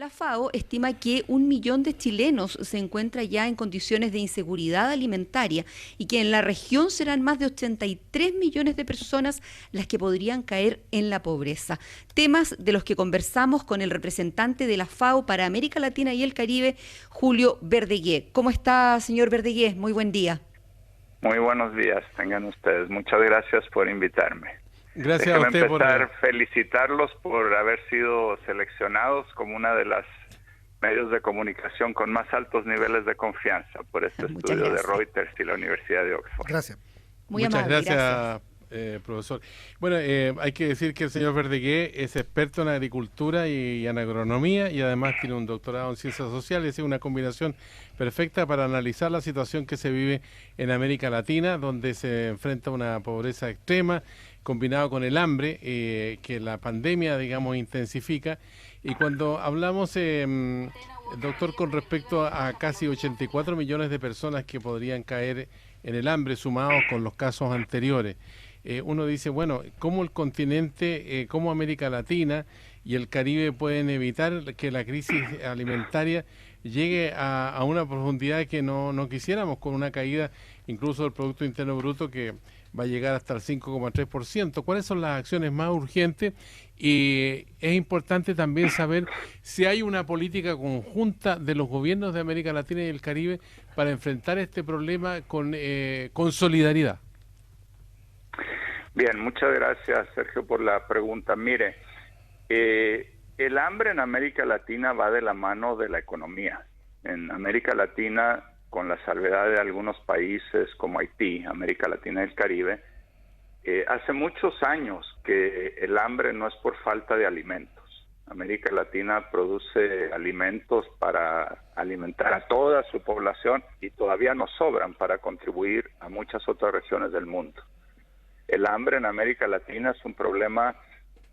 La FAO estima que 1 millón de chilenos se encuentra ya en condiciones de inseguridad alimentaria y que en la región serán más de 83 millones de personas las que podrían caer en la pobreza. Temas de los que conversamos con el representante de la FAO para América Latina y el Caribe, Julio Verdegué. ¿Cómo está, señor Verdegué? Muy buen día. Muy buenos días, tengan ustedes. Muchas gracias por invitarme. Gracias a Déjeme usted empezar felicitarlos por haber sido seleccionados como una de las medios de comunicación con más altos niveles de confianza por este Muchas estudio gracias. de Reuters y la Universidad de Oxford. Gracias. Muy Muchas amable, gracias, profesor. Bueno, hay que decir que el señor Verdegué es experto en agricultura y en agronomía y además tiene un doctorado en ciencias sociales. Es una combinación perfecta para analizar la situación que se vive en América Latina, donde se enfrenta una pobreza extrema, combinado con el hambre que la pandemia, digamos, intensifica. Y cuando hablamos, doctor, con respecto a casi 84 millones de personas que podrían caer en el hambre, sumados con los casos anteriores, uno dice, bueno, ¿cómo el continente, cómo América Latina y el Caribe pueden evitar que la crisis alimentaria llegue a una profundidad que no quisiéramos, con una caída incluso del Producto Interno Bruto que va a llegar hasta el 5,3%? ¿Cuáles son las acciones más urgentes? Y es importante también saber si hay una política conjunta de los gobiernos de América Latina y el Caribe para enfrentar este problema con solidaridad. Bien, muchas gracias, Sergio, por la pregunta. Mire, el hambre en América Latina va de la mano de la economía. En América Latina, con la salvedad de algunos países como Haití, América Latina y el Caribe, hace muchos años que el hambre no es por falta de alimentos. América Latina produce alimentos para alimentar a toda su población y todavía nos sobran para contribuir a muchas otras regiones del mundo. El hambre en América Latina es un problema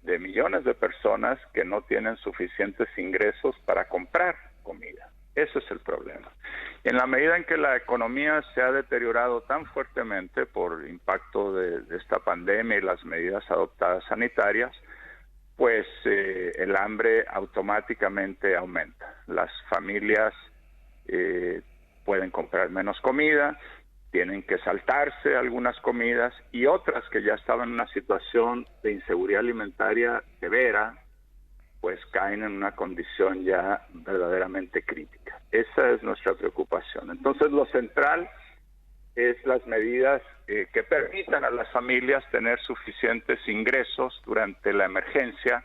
de millones de personas que no tienen suficientes ingresos para comprar comida. Ese es el problema. En la medida en que la economía se ha deteriorado tan fuertemente por impacto de esta pandemia y las medidas adoptadas sanitarias, pues el hambre automáticamente aumenta. Las familias pueden comprar menos comida, tienen que saltarse algunas comidas y otras que ya estaban en una situación de inseguridad alimentaria severa, pues caen en una condición ya verdaderamente crítica. Esa es nuestra preocupación. Entonces, lo central es las medidas que permitan a las familias tener suficientes ingresos durante la emergencia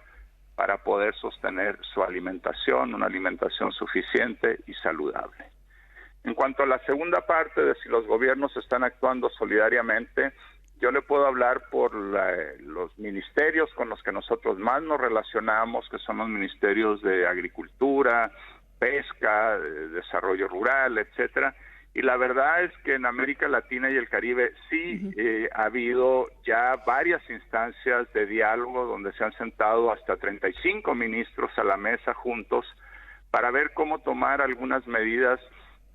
para poder sostener su alimentación, una alimentación suficiente y saludable. En cuanto a la segunda parte de si los gobiernos están actuando solidariamente, yo le puedo hablar por los ministerios con los que nosotros más nos relacionamos, que son los ministerios de Agricultura, Pesca, Desarrollo Rural, etcétera. Y la verdad es que en América Latina y el Caribe sí ha habido ya varias instancias de diálogo donde se han sentado hasta 35 ministros a la mesa juntos para ver cómo tomar algunas medidas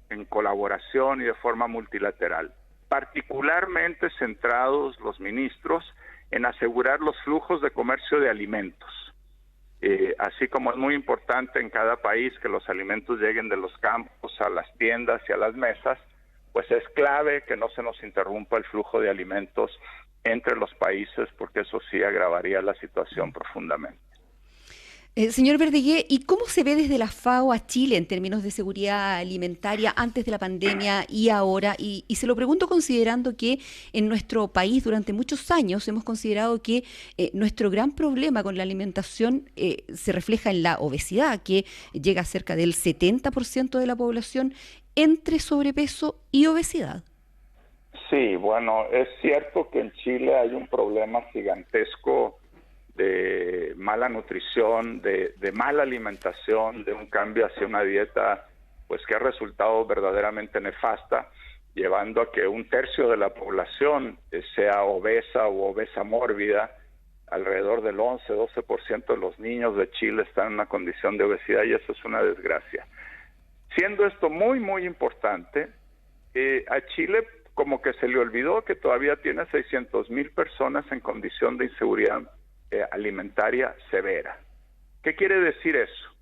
en colaboración y de forma multilateral, particularmente centrados los ministros en asegurar los flujos de comercio de alimentos. Así como es muy importante en cada país que los alimentos lleguen de los campos a las tiendas y a las mesas, pues es clave que no se nos interrumpa el flujo de alimentos entre los países, porque eso sí agravaría la situación profundamente. Señor Verdegué, ¿y cómo se ve desde la FAO a Chile en términos de seguridad alimentaria antes de la pandemia y ahora? Y se lo pregunto considerando que en nuestro país durante muchos años hemos considerado que nuestro gran problema con la alimentación se refleja en la obesidad, que llega a cerca del 70% de la población entre sobrepeso y obesidad. Sí, bueno, es cierto que en Chile hay un problema gigantesco de mala nutrición, de mala alimentación, de un cambio hacia una dieta pues que ha resultado verdaderamente nefasta, llevando a que 1/3 de la población sea obesa o obesa mórbida. Alrededor del 11-12% de los niños de Chile están en una condición de obesidad y eso es una desgracia. Siendo esto muy, muy importante, a Chile como que se le olvidó que todavía tiene 600,000 personas en condición de inseguridad alimentaria severa. ¿Qué quiere decir eso?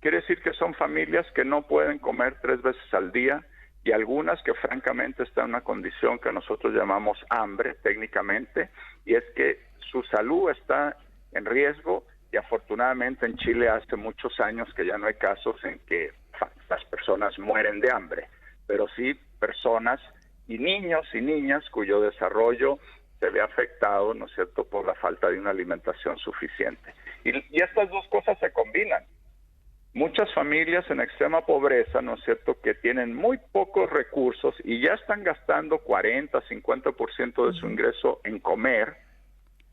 quiere decir que son familias que no pueden comer 3 veces al día y algunas que francamente están en una condición que nosotros llamamos hambre técnicamente, y es que su salud está en riesgo, y afortunadamente en Chile hace muchos años que ya no hay casos en que las personas mueren de hambre, pero sí personas y niños y niñas cuyo desarrollo se ve afectado, ¿no es cierto?, por la falta de una alimentación suficiente. Y estas dos cosas se combinan. Muchas familias en extrema pobreza, ¿no es cierto?, que tienen muy pocos recursos y ya están gastando 40, 50% de su ingreso en comer.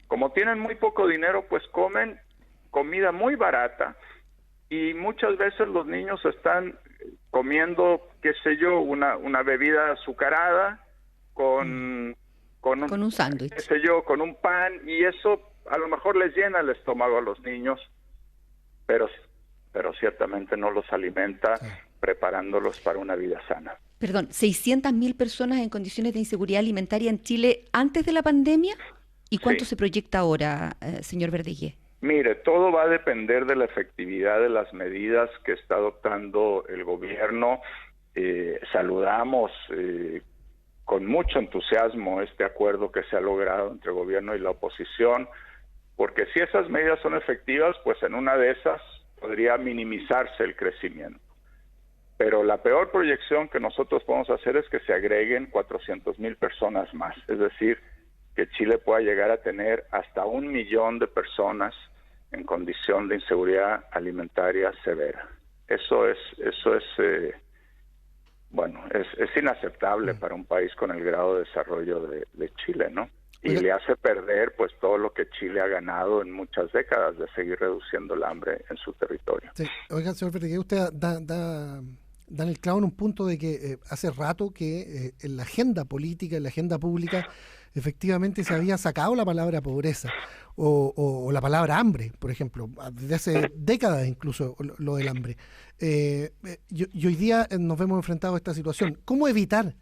Como tienen muy poco dinero, pues comen comida muy barata, y muchas veces los niños están comiendo, qué sé yo, una bebida azucarada con un sándwich, qué sé yo, con un pan, y eso a lo mejor les llena el estómago a los niños, pero ciertamente no los alimenta preparándolos para una vida sana. Perdón, 600.000 personas en condiciones de inseguridad alimentaria en Chile antes de la pandemia. ¿Y cuánto se proyecta ahora, señor Verdeguer? Mire, todo va a depender de la efectividad de las medidas que está adoptando el gobierno. Saludamos con mucho entusiasmo este acuerdo que se ha logrado entre el gobierno y la oposición, porque si esas medidas son efectivas, pues en una de esas podría minimizarse el crecimiento. Pero la peor proyección que nosotros podemos hacer es que se agreguen 400,000 personas más, es decir, que Chile pueda llegar a tener hasta 1 millón de personas en condición de inseguridad alimentaria severa. Eso es inaceptable para un país con el grado de desarrollo de Chile, ¿no? Y le hace perder pues todo lo que Chile ha ganado en muchas décadas de seguir reduciendo el hambre en su territorio. Sí. Oiga, señor Verdeguer, usted da el clavo en un punto de que hace rato que en la agenda política, en la agenda pública, efectivamente se había sacado la palabra pobreza o la palabra hambre, por ejemplo, desde hace décadas incluso lo del hambre. Y hoy día nos vemos enfrentados a esta situación. ¿Cómo evitar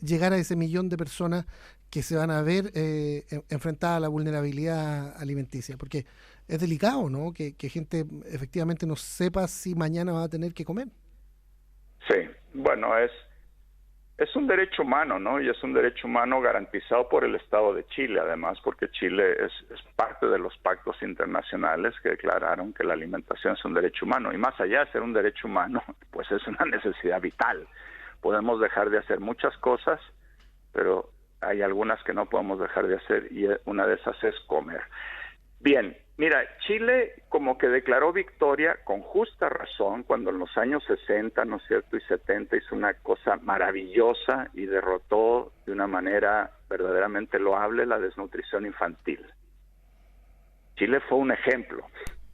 llegar a ese millón de personas que se van a ver enfrentadas a la vulnerabilidad alimenticia? Porque es delicado, ¿no?, que gente efectivamente no sepa si mañana va a tener que comer. Sí, bueno, es un derecho humano, ¿no? Y es un derecho humano garantizado por el Estado de Chile, además, porque Chile es parte de los pactos internacionales que declararon que la alimentación es un derecho humano. Y más allá de ser un derecho humano, pues es una necesidad vital. Podemos dejar de hacer muchas cosas, pero hay algunas que no podemos dejar de hacer, y una de esas es comer. Bien, mira, Chile como que declaró victoria con justa razón cuando en los años 60, ¿no es cierto?, y 70 hizo una cosa maravillosa y derrotó de una manera verdaderamente loable la desnutrición infantil. Chile fue un ejemplo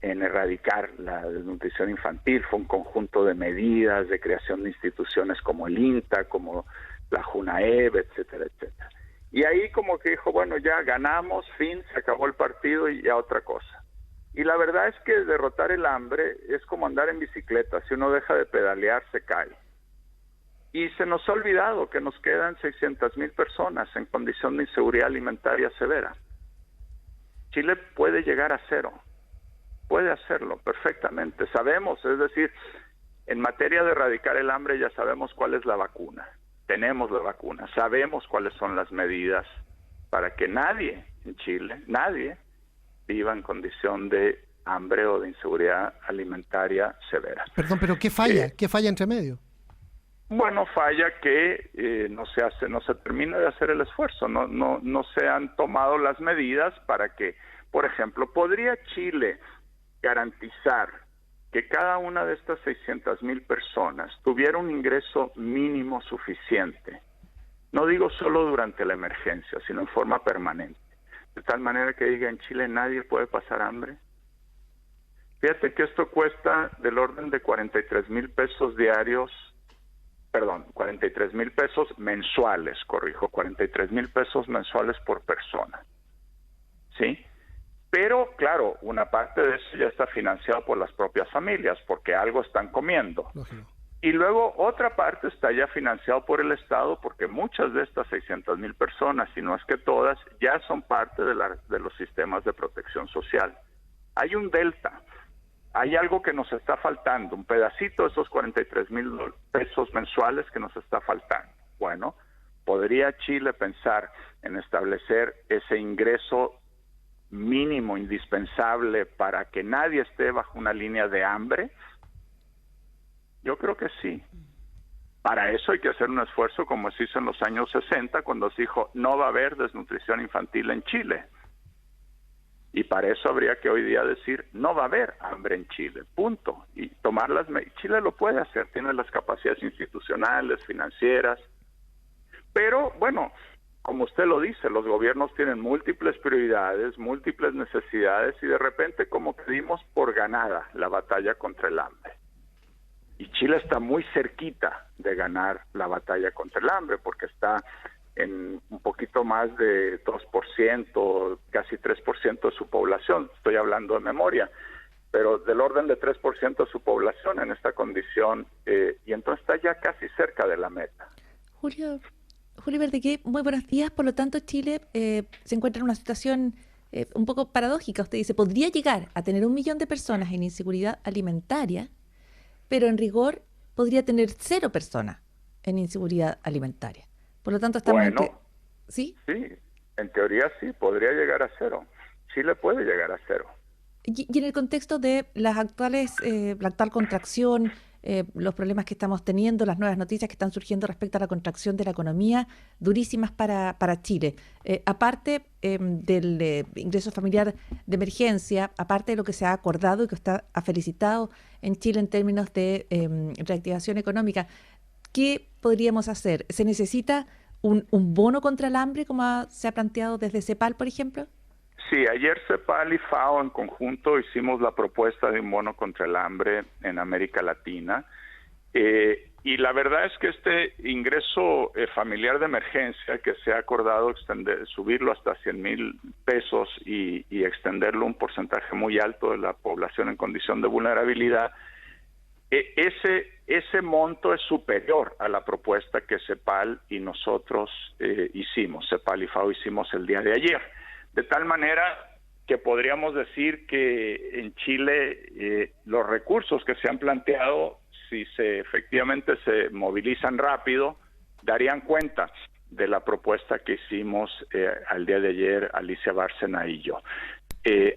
en erradicar la desnutrición infantil, fue un conjunto de medidas, de creación de instituciones como el INTA, como la JUNAEB, etcétera, etcétera. Y ahí como que dijo, bueno, ya ganamos, fin, se acabó el partido y ya otra cosa. Y la verdad es que derrotar el hambre es como andar en bicicleta, si uno deja de pedalear se cae. Y se nos ha olvidado que nos quedan 600,000 personas en condición de inseguridad alimentaria severa. Chile puede llegar a cero, puede hacerlo perfectamente, sabemos, es decir, en materia de erradicar el hambre ya sabemos cuál es la vacuna. Tenemos la vacuna, sabemos cuáles son las medidas para que nadie en Chile, nadie, viva en condición de hambre o de inseguridad alimentaria severa. Perdón, pero ¿qué falla? ¿Qué falla entre medio? Bueno, falla que no se termina de hacer el esfuerzo, no se han tomado las medidas para que, por ejemplo, ¿podría Chile garantizar que cada una de estas 600,000 personas tuviera un ingreso mínimo suficiente? No digo solo durante la emergencia, sino en forma permanente. De tal manera que diga, en Chile nadie puede pasar hambre. Fíjate que esto cuesta del orden de 43,000 pesos diarios, 43,000 pesos mensuales, 43,000 pesos mensuales por persona. ¿Sí? Pero, claro, una parte de eso ya está financiado por las propias familias, porque algo están comiendo. Lógico. Y luego otra parte está ya financiado por el Estado, porque muchas de estas 600,000 personas, si no es que todas, ya son parte de los sistemas de protección social. Hay un delta hay algo que nos está faltando, un pedacito de esos 43,000 pesos mensuales que nos está faltando. Bueno, ¿podría Chile pensar en establecer ese ingreso mínimo indispensable para que nadie esté bajo una línea de hambre? Yo creo que sí. Para eso hay que hacer un esfuerzo como se hizo en los años 60, cuando se dijo no va a haber desnutrición infantil en Chile. Y para eso habría que hoy día decir no va a haber hambre en Chile, punto. Y tomar las medidas. Chile lo puede hacer, tiene las capacidades institucionales, financieras. Pero bueno, como usted lo dice, los gobiernos tienen múltiples prioridades, múltiples necesidades y de repente como que dimos por ganada la batalla contra el hambre. Y Chile está muy cerquita de ganar la batalla contra el hambre porque está en un poquito más de 2%, casi 3% de su población, estoy hablando de memoria, pero del orden de 3% de su población en esta condición, y entonces está ya casi cerca de la meta. Julio Verdegué, muy buenos días. Por lo tanto, Chile se encuentra en una situación un poco paradójica. Usted dice, podría llegar a tener 1 millón de personas en inseguridad alimentaria, pero en rigor podría tener 0 personas en inseguridad alimentaria. Por lo tanto, estamos ¿Sí? Sí, en teoría sí, podría llegar a 0. Chile puede llegar a 0. Y en el contexto de las actuales, la actual contracción, los problemas que estamos teniendo, las nuevas noticias que están surgiendo respecto a la contracción de la economía, durísimas para Chile. Aparte del ingreso familiar de emergencia, aparte de lo que se ha acordado y que usted ha felicitado en Chile en términos de reactivación económica, ¿qué podríamos hacer? ¿Se necesita un bono contra el hambre, como se ha planteado desde CEPAL, por ejemplo? Sí, ayer CEPAL y FAO en conjunto hicimos la propuesta de un bono contra el hambre en América Latina. Y la verdad es que este ingreso familiar de emergencia que se ha acordado subirlo hasta 100,000 pesos y extenderlo a un porcentaje muy alto de la población en condición de vulnerabilidad, ese monto es superior a la propuesta que CEPAL y nosotros hicimos, CEPAL y FAO hicimos el día de ayer. De tal manera que podríamos decir que en Chile los recursos que se han planteado, si efectivamente se movilizan rápido, darían cuenta de la propuesta que hicimos al día de ayer Alicia Bárcena y yo.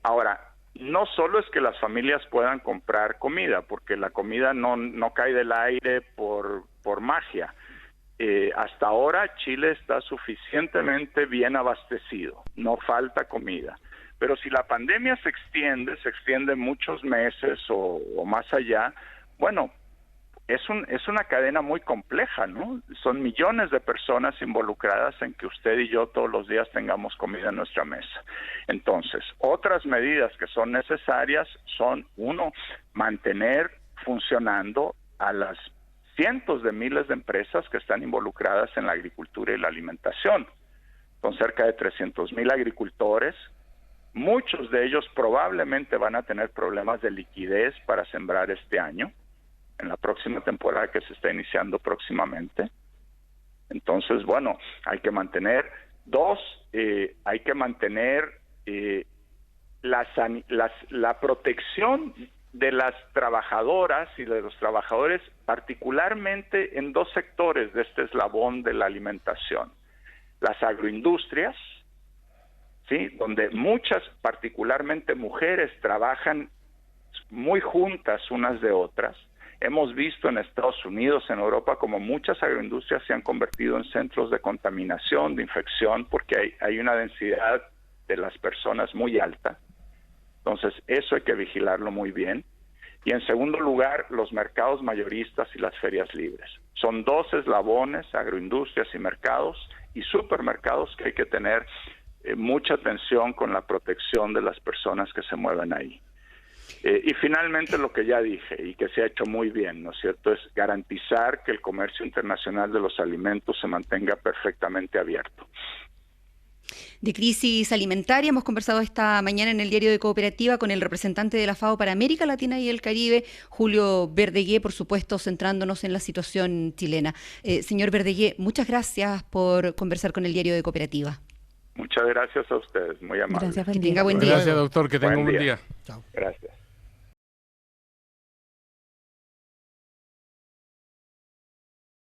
Ahora, no solo es que las familias puedan comprar comida, porque la comida no cae del aire por magia. Hasta ahora Chile está suficientemente bien abastecido, no falta comida. Pero si la pandemia se extiende muchos meses o más allá, bueno, es una cadena muy compleja, ¿no? Son millones de personas involucradas en que usted y yo todos los días tengamos comida en nuestra mesa. Entonces, otras medidas que son necesarias son, 1, mantener funcionando a las cientos de miles de empresas que están involucradas en la agricultura y la alimentación. Son cerca de 300,000 agricultores. Muchos de ellos probablemente van a tener problemas de liquidez para sembrar este año, en la próxima temporada que se está iniciando próximamente. Entonces, bueno, hay que mantener. 2, hay que mantener la protección de las trabajadoras y de los trabajadores, particularmente en 2 sectores de este eslabón de la alimentación. Las agroindustrias, ¿sí?, donde muchas, particularmente mujeres, trabajan muy juntas unas de otras. Hemos visto en Estados Unidos, en Europa, como muchas agroindustrias se han convertido en centros de contaminación, de infección, porque hay una densidad de las personas muy alta. Entonces, eso hay que vigilarlo muy bien. Y en segundo lugar, los mercados mayoristas y las ferias libres. Son 2 eslabones, agroindustrias y mercados, y supermercados, que hay que tener mucha atención con la protección de las personas que se mueven ahí. Y finalmente, lo que ya dije y que se ha hecho muy bien, ¿no es cierto?, es garantizar que el comercio internacional de los alimentos se mantenga perfectamente abierto. De crisis alimentaria hemos conversado esta mañana en el Diario de Cooperativa con el representante de la FAO para América Latina y el Caribe, Julio Verdegué, por supuesto centrándonos en la situación chilena. Señor Verdegué, muchas gracias por conversar con el Diario de Cooperativa. Muchas gracias a ustedes, muy amables. Gracias, que tenga buen día. Gracias, doctor, que tenga un buen día. Chao. Gracias.